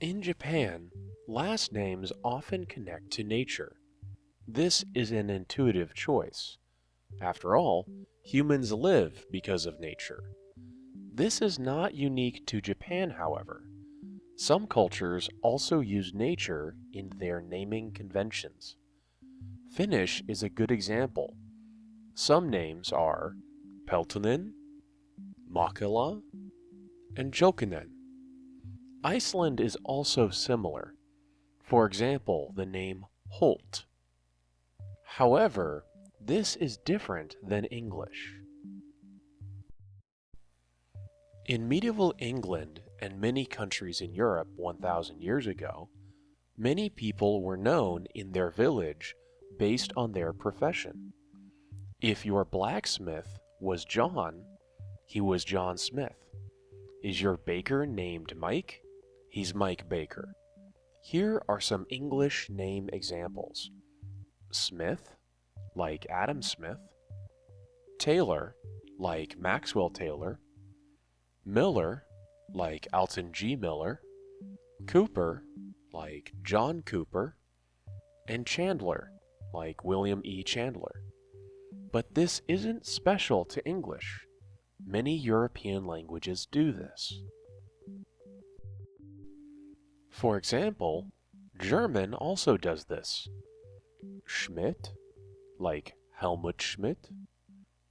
In Japan, last names often connect to nature. This is an intuitive choice. After all, humans live because of nature. This is not unique to Japan, however. Some cultures also use nature in their naming conventions. Finnish is a good example. Some names are Peltonen, Makela, and Jokinen. Iceland is also similar. For example, the name Holt. However, this is different than English. In medieval England and many countries in Europe 1,000 years ago, many people were known in their village based on their profession. If your blacksmith was John, he was John Smith. Is your baker named Mike? He's Mike Baker. Here are some English name examples. Smith, like Adam Smith. Taylor, like Maxwell Taylor. Miller, like Alton G. Miller. Cooper, like John Cooper. And Chandler, like William E. Chandler. But this isn't special to English. Many European languages do this. For example, German also does this. Schmidt, like Helmut Schmidt.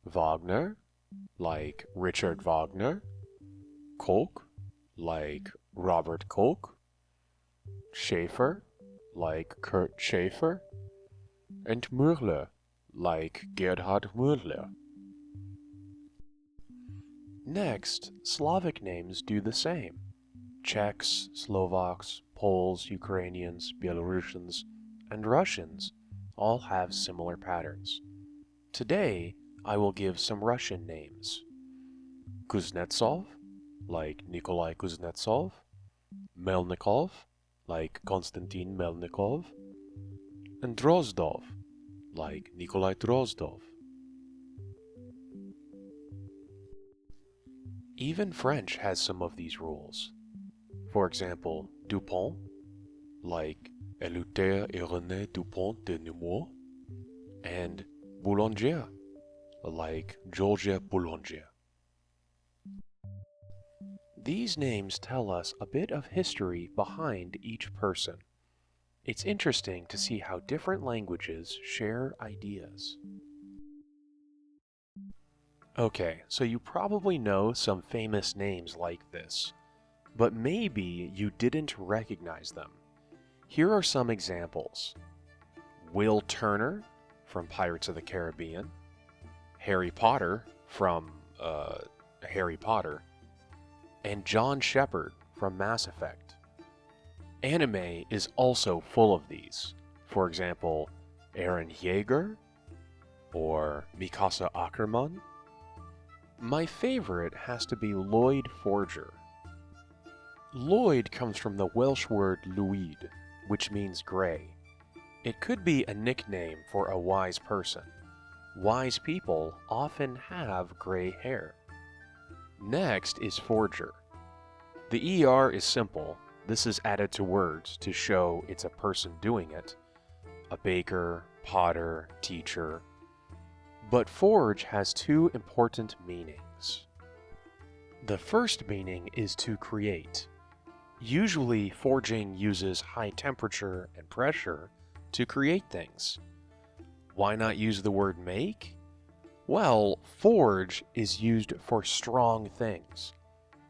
Wagner, like Richard Wagner. Koch, like Robert Koch. Schaefer, like Kurt Schaefer. And Müller, like Gerhard Müller. Next, Slavic names do the same. Czechs, Slovaks, Poles, Ukrainians, Belarusians, and Russians all have similar patterns. Today, I will give some Russian names. Kuznetsov, like Nikolai Kuznetsov. Melnikov, like Konstantin Melnikov. And Drozdov, like Nikolai Drozdov. Even French has some of these rules. For example, Dupont, like Eleuthère et René Dupont de Nemours, and Boulanger, like Georges Boulanger. These names tell us a bit of history behind each person. It's interesting to see how different languages share ideas. Okay, so you probably know some famous names like this, but maybe you didn't recognize them. Here are some examples. Will Turner from Pirates of the Caribbean, Harry Potter from Harry Potter, and John Shepard from Mass Effect. Anime is also full of these. For example, Eren Yeager or Mikasa Ackerman. My favorite has to be Lloyd Forger. Lloyd comes from the Welsh word Lwyd, which means gray. It could be a nickname for a wise person. Wise people often have gray hair. Next is Forger. The ER is simple. This is added to words to show it's a person doing it. A baker, potter, teacher. But forge has two important meanings. The first meaning is to create. Usually, forging uses high temperature and pressure to create things. Why not use the word make? Well, forge is used for strong things.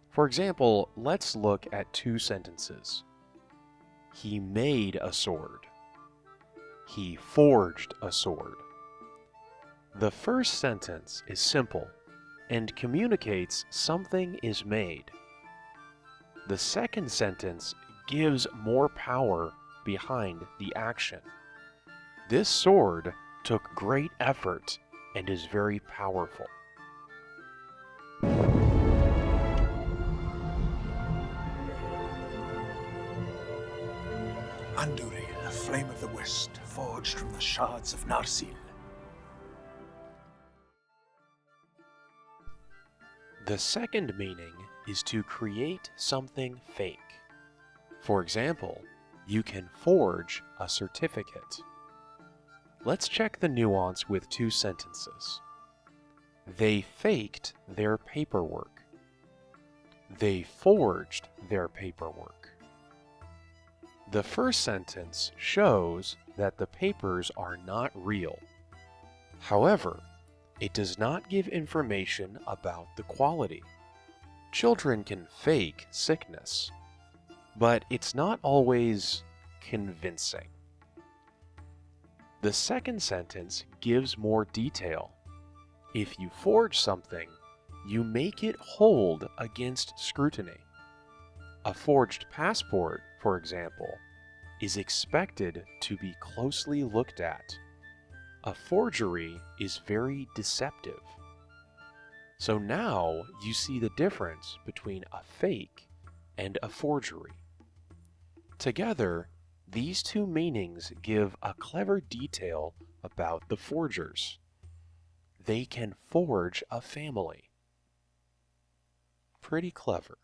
For example, let's look at two sentences. He made a sword. He forged a sword. The first sentence is simple and communicates something is made. The second sentence gives more power behind the action. This sword took great effort and is very powerful. Anduri, the flame of the west, forged from the shards of Narsil. The second meaning is to create something fake. For example, you can forge a certificate. Let's check the nuance with two sentences. They faked their paperwork. They forged their paperwork. The first sentence shows that the papers are not real. However, it does not give information about the quality. Children can fake sickness, but it's not always convincing. The second sentence gives more detail. If you forge something, you make it hold against scrutiny. A forged passport, for example, is expected to be closely looked at. A forgery is very deceptive. So now you see the difference between a fake and a forgery. Together, these two meanings give a clever detail about the forgers. They can forge a family. Pretty clever.